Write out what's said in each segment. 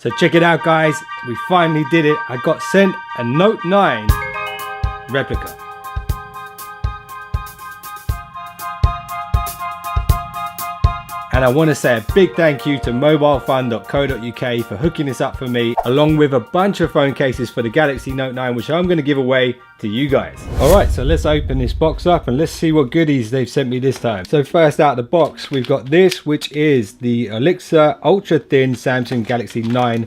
So check it out, guys, we finally did it. I got sent a Note 9 replica. And I want to say a big thank you to mobilefun.co.uk for hooking this up for me, along with a bunch of phone cases for the Galaxy Note 9, which I'm going to give away to you guys. Alright, so let's open this box up and let's see what goodies they've sent me this time. So first out of the box, we've got this, which is the Olixar ultra thin Samsung Galaxy 9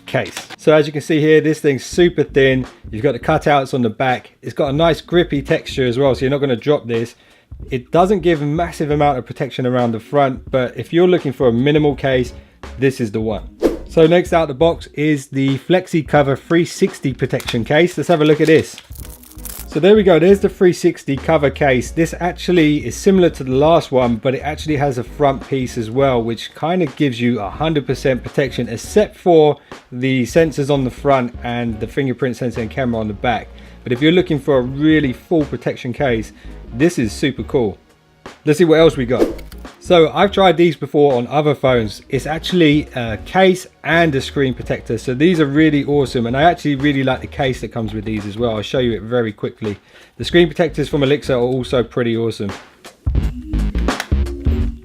case. So as you can see here, this thing's super thin. You've got the cutouts on the back. It's got a nice grippy texture as well, so you're not going to drop this. It doesn't give a massive amount of protection around the front, but if you're looking for a minimal case, this is the one. So next out the box is the Flexi Cover 360 protection case. Let's have a look at this. So there we go, there's the 360 cover case. This actually is similar to the last one, but it actually has a front piece as well, which kind of gives you 100% protection, except for the sensors on the front and the fingerprint sensor and camera on the back. But if you're looking for a really full protection case, this is super cool. Let's see what else we got. So I've tried these before on other phones. It's actually a case and a screen protector. So these are really awesome. And I actually really like the case that comes with these as well. I'll show you it very quickly. The screen protectors from Olixar are also pretty awesome.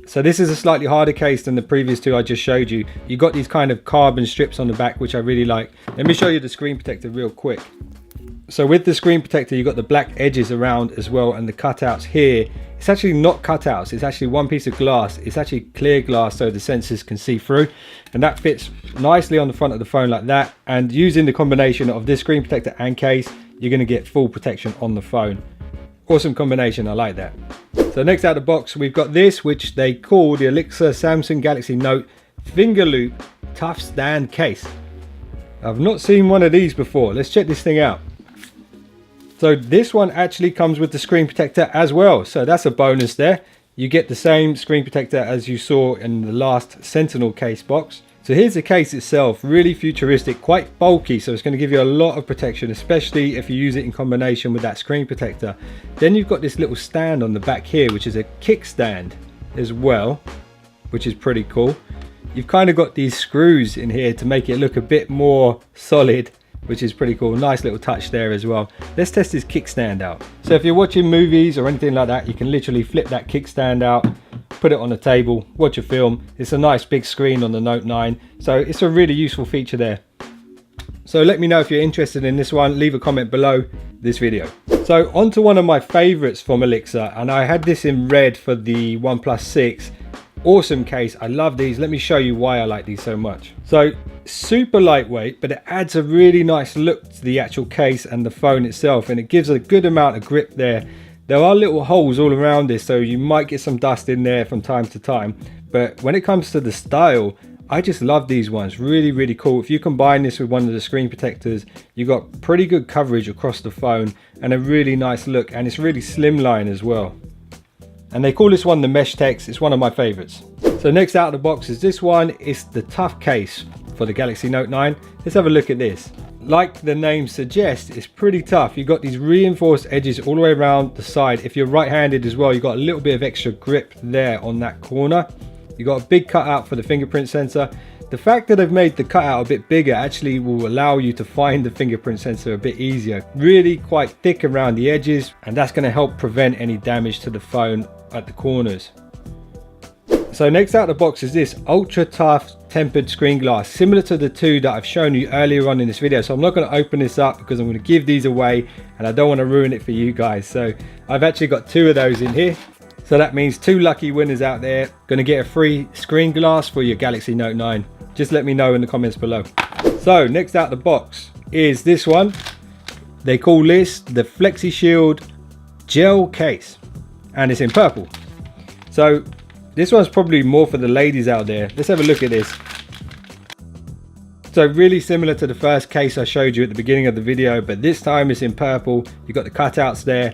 So this is a slightly harder case than the previous two I just showed you. You got these kind of carbon strips on the back, which I really like. Let me show you the screen protector real quick. So with the screen protector, you've got the black edges around as well, and the cutouts here. It's actually not cutouts, it's actually one piece of glass. It's actually clear glass, so the sensors can see through, and that fits nicely on the front of the phone like that. And using the combination of this screen protector and case, you're going to get full protection on the phone. Awesome combination, I like that. So next out of the box, we've got this, which they call the Olixar Samsung Galaxy Note Finger Loop Tough Stand Case. I've not seen one of these before. Let's check this thing out. So this one actually comes with the screen protector as well. So that's a bonus there. You get the same screen protector as you saw in the last Sentinel case box. So here's the case itself, really futuristic, quite bulky. So it's going to give you a lot of protection, especially if you use it in combination with that screen protector. Then you've got this little stand on the back here, which is a kickstand as well, which is pretty cool. You've kind of got these screws in here to make it look a bit more solid, which is pretty cool. Nice little touch there as well. Let's test this kickstand out. So if you're watching movies or anything like that, you can literally flip that kickstand out, put it on the table, watch a film. It's a nice big screen on the Note 9, so it's a really useful feature there. So let me know if you're interested in this one. Leave a comment below this video. So on to one of my favorites from Olixar, and I had this in red for the OnePlus 6. Awesome case, I love these. Let me show you why I like these so much. So super lightweight, but it adds a really nice look to the actual case and the phone itself, and it gives a good amount of grip there. There are little holes all around this, so you might get some dust in there from time to time, but when it comes to the style, I just love these ones. Really cool. If you combine this with one of the screen protectors, you've got pretty good coverage across the phone and a really nice look, and it's really slimline as well. And they call this one the Mesh Text. It's one of my favorites. So next out of the box is this one. It's the tough case for the Galaxy Note 9. Let's have a look at this. Like the name suggests, it's pretty tough. You've got these reinforced edges all the way around the side. If you're right-handed as well, you've got a little bit of extra grip there on that corner. You've got a big cutout for the fingerprint sensor. The fact that they've made the cutout a bit bigger actually will allow you to find the fingerprint sensor a bit easier. Really quite thick around the edges, and that's going to help prevent any damage to the phone at the corners. So next out of the box is this ultra tough tempered screen glass, similar to the two that I've shown you earlier on in this video. So I'm not going to open this up because I'm going to give these away and I don't want to ruin it for you guys. So I've actually got two of those in here. So that means two lucky winners out there going to get a free screen glass for your Galaxy Note 9. Just let me know in the comments below. So next out the box is this one. They call this the FlexiShield Gel case, and it's in purple. So this one's probably more for the ladies out there. Let's have a look at this. So really similar to the first case I showed you at the beginning of the video, but this time it's in purple. You've got the cutouts there.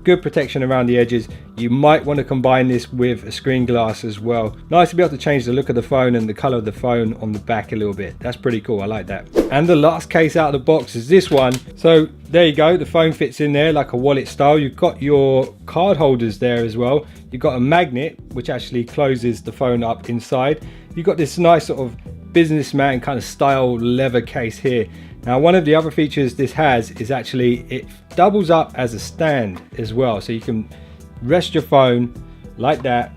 Good protection around the edges. You might want to combine this with a screen glass as well. Nice to be able to change the look of the phone and the color of the phone on the back a little bit. That's pretty cool, I like that. And the last case out of the box is this one. So there you go, the phone fits in there like a wallet style. You've got your card holders there as well. You've got a magnet which actually closes the phone up inside. You've got this nice sort of businessman kind of style leather case here. Now, one of the other features this has is actually it doubles up as a stand as well, so you can rest your phone like that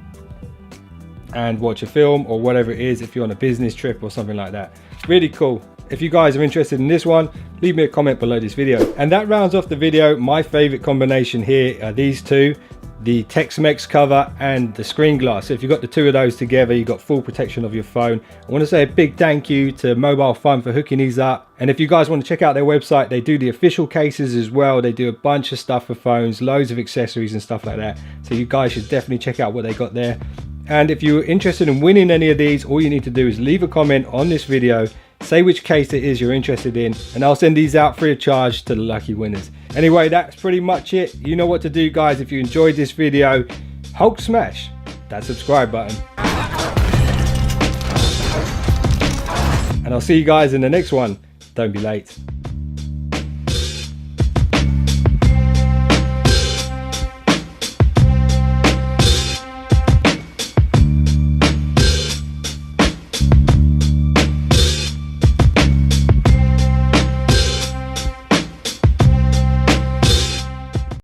and watch a film or whatever it is if you're on a business trip or something like that. Really cool. If you guys are interested in this one, leave me a comment below this video. And that rounds off the video. My favorite combination here are these two, the Tex-Mex cover and the screen glass. So if you've got the two of those together, you've got full protection of your phone. I want to say a big thank you to Mobile Fun for hooking these up. And if you guys want to check out their website, they do the official cases as well. They do a bunch of stuff for phones, loads of accessories and stuff like that. So you guys should definitely check out what they got there. And if you're interested in winning any of these, all you need to do is leave a comment on this video, say which case it is you're interested in, and I'll send these out free of charge to the lucky winners. Anyway, that's pretty much it. You know what to do, guys. If you enjoyed this video, Hulk smash that subscribe button. And I'll see you guys in the next one. Don't be late.